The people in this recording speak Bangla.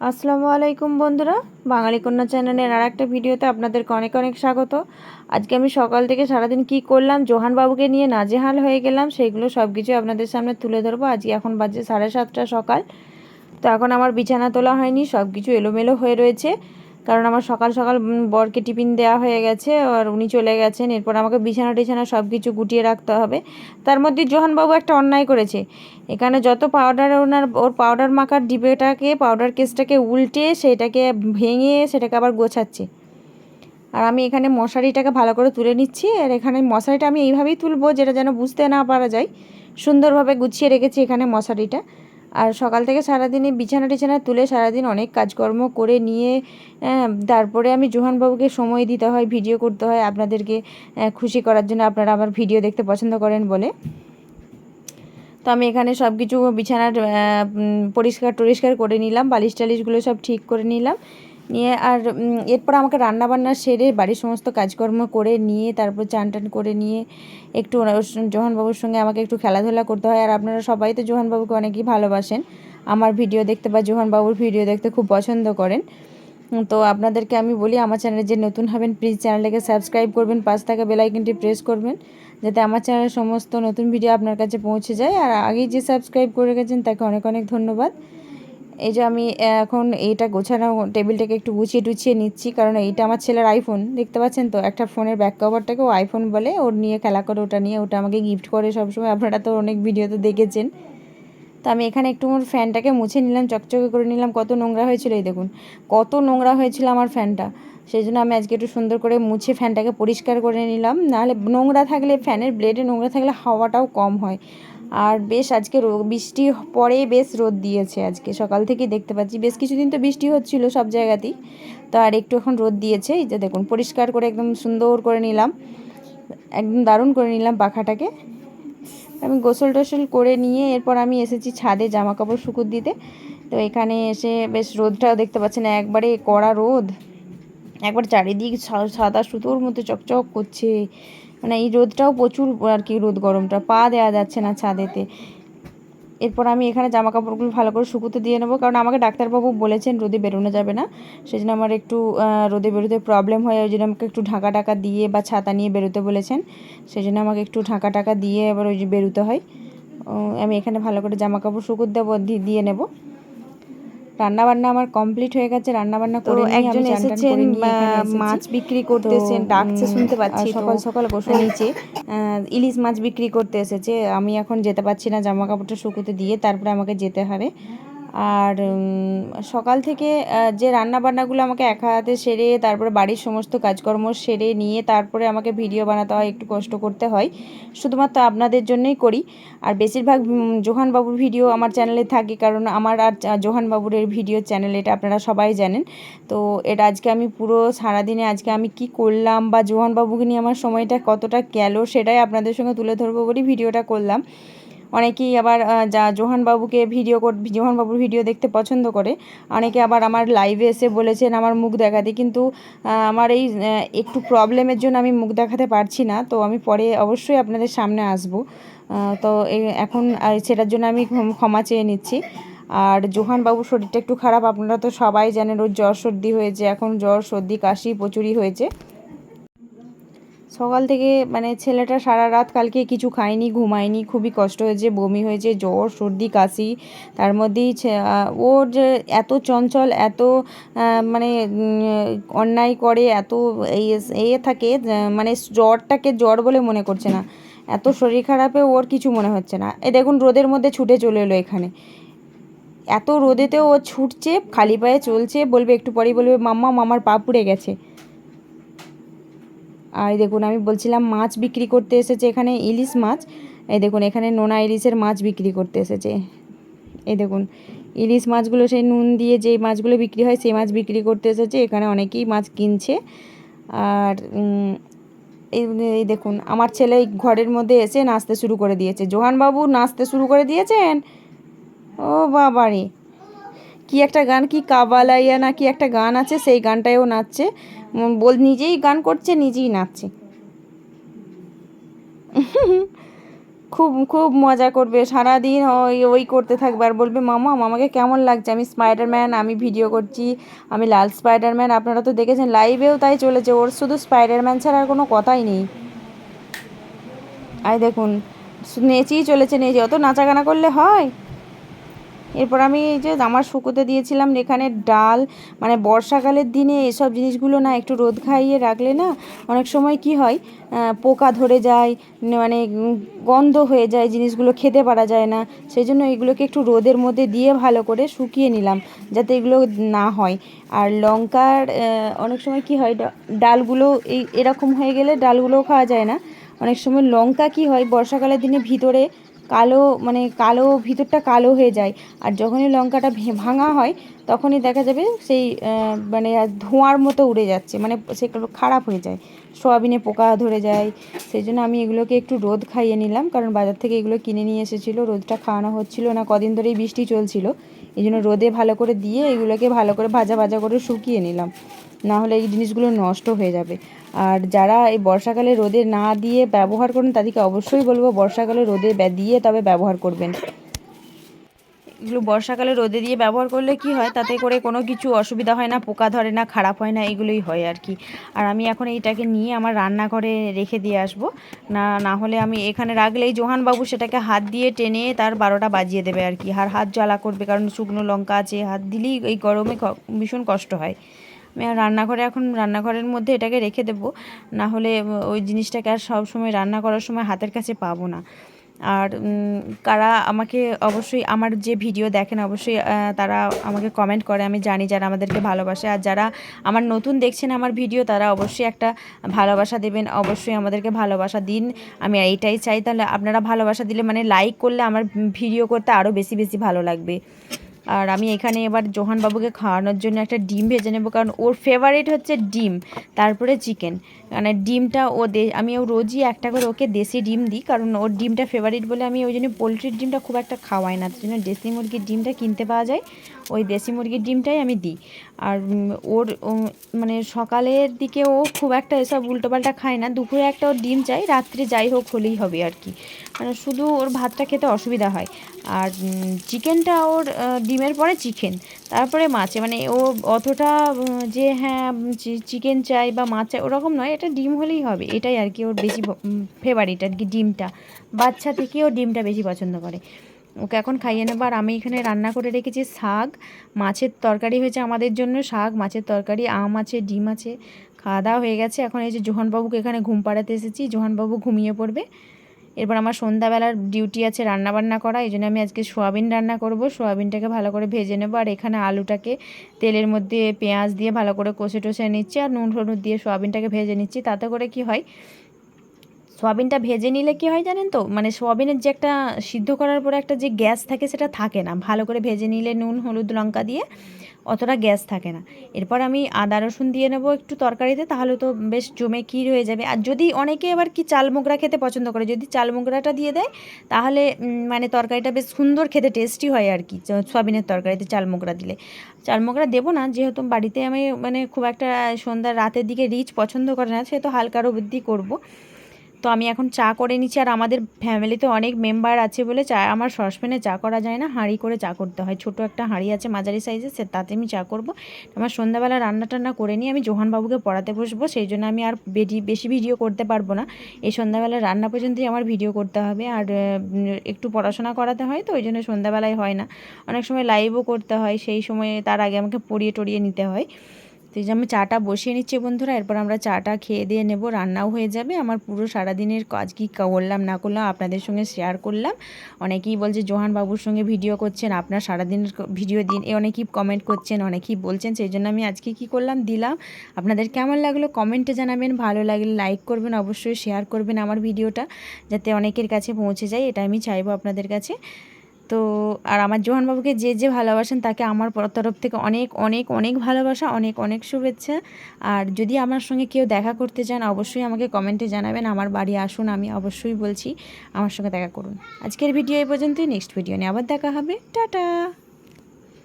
আসসালামু আলাইকুম বন্ধুরা, বাঙালি কন্যা চ্যানেলের আর একটা ভিডিওতে আপনাদেরকে অনেক অনেক স্বাগত। আজকে আমি সকাল থেকে সারাদিন কি করলাম, জোহান বাবুকে নিয়ে নাজেহাল হয়ে গেলাম, সেইগুলো সব কিছু আপনাদের সামনে তুলে ধরবো। আজকে এখন বাজে 7:30 সকাল। তো এখন আমার বিছানা তোলা হয়নি, সব কিছু এলোমেলো হয়ে রয়েছে, কারণ আমার সকাল সকাল বরকে টিফিন দেওয়া হয়ে গেছে আর উনি চলে গেছেন। এরপর আমাকে বিছানা টিছানা সব কিছু গুটিয়ে রাখতে হবে। তার মধ্যে জোহানবাবু একটা অন্যায় করেছে। এখানে যত পাউডার ওর পাউডার মাখার ডিবেটাকে, পাউডার কেসটাকে উল্টে সেটাকে ভেঙে সেটাকে আবার গোছাচ্ছে। আর আমি এখানে মশারিটাকে ভালো করে তুলে নিচ্ছি। আর এখানে মশারিটা আমি এইভাবেই তুলবো যেটা যেন বুঝতে না পারা যায়। সুন্দরভাবে গুছিয়ে রেখেছি এখানে মশারিটা। আর সকাল থেকে সারাদিনে বিছানা টিছানা তুলে সারাদিন অনেক কাজকর্ম করে নিয়ে তারপরে আমি জোহানবাবুকে সময় দিতে হয়, ভিডিও করতে হয় আপনাদেরকে খুশি করার জন্য, আপনারা আমার ভিডিও দেখতে পছন্দ করেন বলে। তো আমি এখানে সব কিছু বিছানার পরিষ্কার করে নিলাম, বালিশ টালিশগুলো সব ঠিক করে নিলাম নিয়ে। আর এরপর আমাকে রান্নাবান্না সেরে বাড়ির সমস্ত কাজকর্ম করে নিয়ে তারপর চান টান করে নিয়ে একটু জোহানবাবুর সঙ্গে আমাকে একটু খেলাধুলা করতে হয়। আর আপনারা সবাই তো জোহানবাবুকে অনেকই ভালোবাসেন, আমার ভিডিও দেখতে বা জোহানবাবুর ভিডিও দেখতে খুব পছন্দ করেন। তো আপনাদেরকে আমি বলি, আমার চ্যানেলে যে নতুন হবেন প্লিজ চ্যানেলটাকে সাবস্ক্রাইব করবেন, পাশ থাকা বেল আইকনটি প্রেস করবেন যাতে আমার চ্যানেলের সমস্ত নতুন ভিডিও আপনার কাছে পৌঁছে যায়। আর আগেই যে সাবস্ক্রাইব করে রেখেছেন তাকে অনেক অনেক ধন্যবাদ। এই যে আমি এখন এইটা গোছানো টেবিলটাকে একটু গুছিয়ে নিচ্ছি, কারণ এইটা আমার ছেলের আইফোন, দেখতে পাচ্ছেন তো, একটা ফোনের ব্যাক কভারটাকে ও আইফোন বলে, ওর নিয়ে খেলা করে, ওটা আমাকে গিফট করে সবসময়, আপনারা তো অনেক ভিডিওতে দেখেছেন। তো আমি এখানে একটু আমার ফ্যানটাকে মুছে নিলাম, চকচকে করে নিলাম। কত নোংরা হয়েছিল, এই দেখুন কত নোংরা হয়েছিল আমার ফ্যানটা। সেই জন্য আমি আজকে একটু সুন্দর করে মুছে ফ্যানটাকে পরিষ্কার করে নিলাম। নাহলে নোংরা থাকলে, ফ্যানের ব্লেডে নোংরা থাকলে হাওয়াটাও কম হয়। আর বেশ আজকে বৃষ্টি পরে বেশ রোদ দিয়েছে, আজকে সকাল থেকেই দেখতে পাচ্ছি। বেশ কিছুদিন তো বৃষ্টি হচ্ছিল সব জায়গাতেই, তো আর একটু এখন রোদ দিয়েছে। এই যে দেখুন পরিষ্কার করে একদম সুন্দর করে নিলাম, একদম দারুণ করে নিলাম পাখাটাকে। আমি গোসল টোসল করে নিয়ে এরপর আমি এসেছি ছাদে জামা কাপড় শুকুর দিতে। তো এখানে এসে বেশ রোদটাও দেখতে পাচ্ছেন, একবারে কড়া রোদ, একবার চারিদিক সাদা সুতোর মতো চকচক করছে। মানে এই রোদটাও প্রচুর আর কি, রোদ গরমটা পা দেওয়া যাচ্ছে না ছাদেতে। এরপর আমি এখানে জামা কাপড়গুলো ভালো করে শুকোতে দিয়ে নেবো, কারণ আমাকে ডাক্তারবাবু বলেছেন রোদে বেরোনো যাবে না। সেই জন্য আমার একটু রোদে বেরোতে প্রবলেম হয়, ওই জন্য আমাকে একটু ঢাকা দিয়ে বা ছাতা নিয়ে বেরোতে বলেছেন। সেই জন্য আমাকে একটু ঢাকা দিয়ে এবার ওই যে বেরোতে হয়। আমি এখানে ভালো করে জামা কাপড় শুকোতে দেবো, দিয়ে নেবো। রান্নাবান্না আমার কমপ্লিট হয়ে গেছে, রান্নাবান্না করে নিয়ে একজন এসেছেন মাছ বিক্রি করতে এসেছেন, ডাকছে শুনতে পাচ্ছি, সকাল সকাল গোসল নিচে ইলিশ মাছ বিক্রি করতে এসেছে। আমি এখন যেতে পারছি না, জামা কাপড়টা শুকোতে দিয়ে তারপরে আমাকে যেতে হবে। আর সকাল থেকে যে রান্নাবান্নাগুলো আমাকে একা হাতে সেরে তারপরে বাড়ির সমস্ত কাজকর্ম সেরে নিয়ে তারপরে আমাকে ভিডিও বানাতে হয়, একটু কষ্ট করতে হয়, শুধুমাত্র আপনাদের জন্যই করি। আর বেশিরভাগ জোহানবাবুর ভিডিও আমার চ্যানেলে থাকে, কারণ আমার আর জোহানবাবুর ভিডিও চ্যানেল, এটা আপনারা সবাই জানেন। তো এটা আজকে আমি পুরো সারাদিনে আজকে আমি কি করলাম বা জোহানবাবুকে নিয়ে আমার সময়টা কতটা গেল সেটাই আপনাদের সঙ্গে তুলে ধরবো বলেই ভিডিওটা করলাম। অনেকেই আবার জোহানবাবুর ভিডিও দেখতে পছন্দ করে, অনেকে আবার আমার লাইভে এসে বলেছেন আমার মুখ দেখাতে, কিন্তু আমার এই একটু প্রবলেমের জন্য আমি মুখ দেখাতে পারছি না। তো আমি পরে অবশ্যই আপনাদের সামনে আসব। তো এখন সেটার জন্য আমি ক্ষমা চেয়ে নিচ্ছি। আর জোহানবাবুর শরীরটা একটু খারাপ, আপনারা তো সবাই জানেন, ওর জ্বর সর্দি হয়েছে, এখন জ্বর সর্দি কাশি প্রচুরই হয়েছে। সকাল থেকে মানে ছেলেটা সারা রাত কালকে কিছু খায়নি, ঘুমায়নি, খুবই কষ্ট হয়েছে, বমি হয়েছে, জ্বর সর্দি কাশি। তার মধ্যেই ওর যে এত চঞ্চল, এত মানে অন্যায় করে, এত থাকে, মানে জ্বরটাকে জ্বর বলে মনে করছে না, এত শরীর খারাপে ওর কিছু মনে হচ্ছে না। এই দেখুন রোদের মধ্যে ছুটে চলে এলো এখানে, এত রোদেতেও ও ছুটছে, খালি পায়ে চলছে, বলবে একটু পরেই বলবে মাম্মা আমার পা পুড়ে গেছে। আর দেখুন আমি বলছিলাম মাছ বিক্রি করতে এসেছে এখানে, ইলিশ মাছ। এই দেখুন এখানে নোনা ইলিশের মাছ বিক্রি করতে এসেছে। এই দেখুন ইলিশ মাছগুলো সেই নুন দিয়ে যে মাছগুলো বিক্রি হয় সেই মাছ বিক্রি করতে এসেছে, এখানে অনেকেই মাছ কিনছে। আর এই দেখুন আমার ছেলে ঘরের মধ্যে এসে নাচতে শুরু করে দিয়েছে, জোহানবাবু নাচতে শুরু করে দিয়েছেন। ও বাবারে, কি একটা গান, কি কাবালাইয়া না কি একটা গান আছে, সেই গানটায়ও নাচছে, নিজেই গান করছে নিজেই নাচছে। খুব খুব মজা করবে, সারাদিন ওই ওই করতে থাকবে আর বলবে মামা আমাকে কেমন লাগছে, আমি স্পাইডারম্যান, আমি ভিডিও করছি, আমি লাল স্পাইডারম্যান। আপনারা তো দেখেছেন লাইভেও তাই চলেছে, ওর শুধু স্পাইডারম্যান ছাড়া আর কোনো কথাই নেই। আই দেখুন নেচেই চলেছে, নেচে, অত নাচাগানা করলে হয়। এরপর আমি এই যে আমার শুকোতে দিয়েছিলাম এখানে ডাল, মানে বর্ষাকালের দিনে এসব জিনিসগুলো না একটু রোদ খাইয়ে রাখলে না অনেক সময় কি হয়, পোকা ধরে যায়, মানে গন্ধ হয়ে যায়, জিনিসগুলো খেতে পারা যায় না। সেই জন্য এগুলোকে একটু রোদের মধ্যে দিয়ে ভালো করে শুকিয়ে নিলাম যাতে এগুলো না হয়। আর লঙ্কার অনেক সময় কি হয়, ডালগুলো এরকম হয়ে গেলে ডালগুলোও খাওয়া যায় না। অনেক সময় লঙ্কা কি হয় বর্ষাকালের দিনে ভিতরে কালো, মানে কালো ভিতরটা কালো হয়ে যায়। আর যখনই লঙ্কাটা ভাঙা হয় তখনই দেখা যাবে সেই মানে ধোঁয়ার মতো উড়ে যাচ্ছে, মানে সেগুলো খারাপ হয়ে যায়, সোয়াবিনে পোকা ধরে যায়। সেই জন্য আমি এগুলোকে একটু রোদ খাইয়ে নিলাম, কারণ বাজার থেকে এগুলো কিনে নিয়ে এসেছিলো, রোদটা খাওয়ানো হচ্ছিলো না, কদিন ধরেই বৃষ্টি চলছিল। এই জন্য রোদে ভালো করে দিয়ে এগুলোকে ভালো করে ভাজা ভাজা করে শুকিয়ে নিলাম, না হলে এই জিনিসগুলো নষ্ট হয়ে যাবে। আর যারা এই বর্ষাকালে রোদে না দিয়ে ব্যবহার করেন তাদেরকে অবশ্যই বলবো বর্ষাকালে রোদে দিয়ে তবে ব্যবহার করবেন। এগুলো বর্ষাকালে রোদে দিয়ে ব্যবহার করলে কি হয়, তাতে করে কোনো কিছু অসুবিধা হয় না, পোকা ধরে না, খারাপ হয় না, এগুলোই হয় আর কি। আর আমি এখন এইটাকে নিয়ে আমার রান্নাঘরে রেখে দিয়ে আসবো, না হলে আমি এখানে রাখলেই জোহানবাবু সেটাকে হাত দিয়ে টেনে তার 12টা বাজিয়ে দেবে আর কি, আর হাত জ্বালা করবে, কারণ শুকনো লঙ্কা আছে, হাত দিলেই এই গরমে ভীষণ কষ্ট হয়। আমি আর রান্নাঘরের মধ্যে এটাকে রেখে দেবো, না হলে ওই জিনিসটাকে আর সব সময় রান্না করার সময় হাতের কাছে পাবো না। আর কারা আমাকে অবশ্যই আমার যে ভিডিও দেখেন অবশ্যই তারা আমাকে কমেন্ট করে, আমি জানি যারা আমাদেরকে ভালোবাসে। আর যারা আমার নতুন দেখছেন আমার ভিডিও তারা অবশ্যই একটা ভালোবাসা দেবেন, অবশ্যই আমাদেরকে ভালোবাসা দিন, আমি এইটাই চাই। তাহলে আপনারা ভালোবাসা দিলে, মানে লাইক করলে আমার ভিডিও করতে আরও বেশি বেশি ভালো লাগবে। আর আমি এখানে এবার জোহানবাবুকে খাওয়ানোর জন্য একটা ডিম ভেজে নেবো, কারণ ওর ফেভারিট হচ্ছে ডিম, তারপরে চিকেন। মানে ডিমটা আমি ও রোজই একটা করে ওকে দেশি ডিম দিই, কারণ ওর ডিমটা ফেভারিট বলে আমি ওই জন্য পোলট্রির ডিমটা খুব একটা খাওয়াই না, তার জন্য দেশি মুরগির ডিমটা কিনতে পাওয়া যায়, ওই দেশি মুরগির ডিমটাই আমি দিই। আর ওর মানে সকালের দিকে ও খুব একটা এসব উল্টোপাল্টা খায় না, দুপুরে একটা ওর ডিম চাই, রাত্রে যাই হোক হলেই হবে আর কি, মানে শুধু ওর ভাতটা খেতে অসুবিধা হয়। আর চিকেনটা ওর ডিমের পরে চিকেন, তারপরে মাছে, মানে ও অতটা যে হ্যাঁ চিকেন চাই বা মাছ চাই ওরকম নয়, এটা ডিম হলেই হবে, এটাই আর কি ওর বেশি ফেভারিট আর কি, ডিমটা। বাচ্চা থেকেও ডিমটা বেশি পছন্দ করে। ওকে এখন খাইয়ে নেবো। আর আমি এখানে রান্না করে রেখেছি শাক, মাছের তরকারি হয়েছে আমাদের জন্য, শাক মাছের তরকারি, আম আছে, ডিম আছে, খাওয়া দাওয়া হয়ে গেছে। এখন এই যে জোহানবাবুকে এখানে ঘুম পাড়াতে এসেছি, জোহানবাবু ঘুমিয়ে পড়বে। এরপর আমার সন্ধ্যাবেলার ডিউটি আছে রান্নাবান্না করা, এই জন্য আমি আজকে সোয়াবিন রান্না করব, সোয়াবিনটাকে ভালো করে ভেজে নেবো। আর এখানে আলুটাকে তেলের মধ্যে পেঁয়াজ দিয়ে ভালো করে কষে টষে নিচ্ছি, আর নুন হলুদ দিয়ে সোয়াবিনটাকে ভেজে নিচ্ছি। তাতে করে কি হয়, সোয়াবিনটা ভেজে নিলে কি হয় জানেন তো, মানে সোয়াবিনের যে একটা সিদ্ধ করার পরে একটা যে গ্যাস থাকে সেটা থাকে না, ভালো করে ভেজে নিলে নুন হলুদ লঙ্কা দিয়ে অতটা গ্যাস থাকে না। এরপর আমি আদা রসুন দিয়ে নেবো একটু তরকারিতে, তাহলে তো বেশ জমে ক্ষীর হয়ে যাবে। আর যদি অনেকে আবার কি চাল মোগরা খেতে পছন্দ করে, যদি চাল মোগরাটা দিয়ে দেয় তাহলে মানে তরকারিটা বেশ সুন্দর খেতে টেস্টি হয় আর কি, সয়াবিনের তরকারিতে চাল মোগরা দিলে। চাল মোগরা দেবো না, যেহেতু বাড়িতে আমি মানে খুব একটা সন্ধ্যার রাতের দিকে রিচ পছন্দ করে না, সেহেতু হালকারও বৃদ্ধি করবো। তো আমি এখন চা করে নিচ্ছি। আর আমাদের ফ্যামিলিতে অনেক মেম্বার আছে বলে চা আমার সসপ্যানে চা করা যায় না, হাঁড়ি করে চা করতে হয়, ছোটো একটা হাঁড়ি আছে মাঝারি সাইজের, তাতে আমি চা করব। আমার সন্ধ্যাবেলা রান্না টান্না করে নিয়ে আমি জোহানবাবুকে পড়াতে বসবো, সেই জন্য আমি আর বেশি ভিডিও করতে পারবো না, এই সন্ধ্যাবেলা রান্না পর্যন্তই আমার ভিডিও করতে হবে। আর একটু পড়াশোনা করাতে হয়, তো ওই জন্য সন্ধ্যাবেলায় হয় না, অনেক সময় লাইভও করতে হয়, সেই সময় তার আগে আমাকে পড়িয়ে টড়িয়ে নিতে হয়। তো এই যে আমি চাটা বসিয়ে নিচ্ছি বন্ধুরা, এরপর আমরা চাটা খেয়ে দিয়ে নেব, রান্নাও হয়ে যাবে। আমার পুরো সারাদিনের কাজ কী করলাম না করলাম আপনাদের সঙ্গে শেয়ার করলাম। অনেকেই বলছে জোহানবাবুর সঙ্গে ভিডিও করছেন, আপনার সারাদিনের ভিডিও দিন, অনেকেই কমেন্ট করছেন, অনেকেই বলছেন, সেই জন্য আমি আজকে কি করলাম দিলাম। আপনাদের কেমন লাগলো কমেন্টে জানাবেন, ভালো লাগলে লাইক করবেন, অবশ্যই শেয়ার করবেন আমার ভিডিওটা, যাতে অনেকের কাছে পৌঁছে যায়, এটা আমি চাইবো আপনাদের কাছে। তো আর আমার জোহানবাবুকে যে যে ভালোবাসেন তাকে আমার তরফ থেকে অনেক অনেক অনেক ভালোবাসা, অনেক অনেক শুভেচ্ছা। আর যদি আমার সঙ্গে কেউ দেখা করতে চান অবশ্যই আমাকে কমেন্টে জানাবেন, আমার বাড়ি আসুন, আমি অবশ্যই বলছি আমার সঙ্গে দেখা করুন। আজকের ভিডিও এই পর্যন্তই, নেক্সট ভিডিও নিয়ে আবার দেখা হবে, টাটা।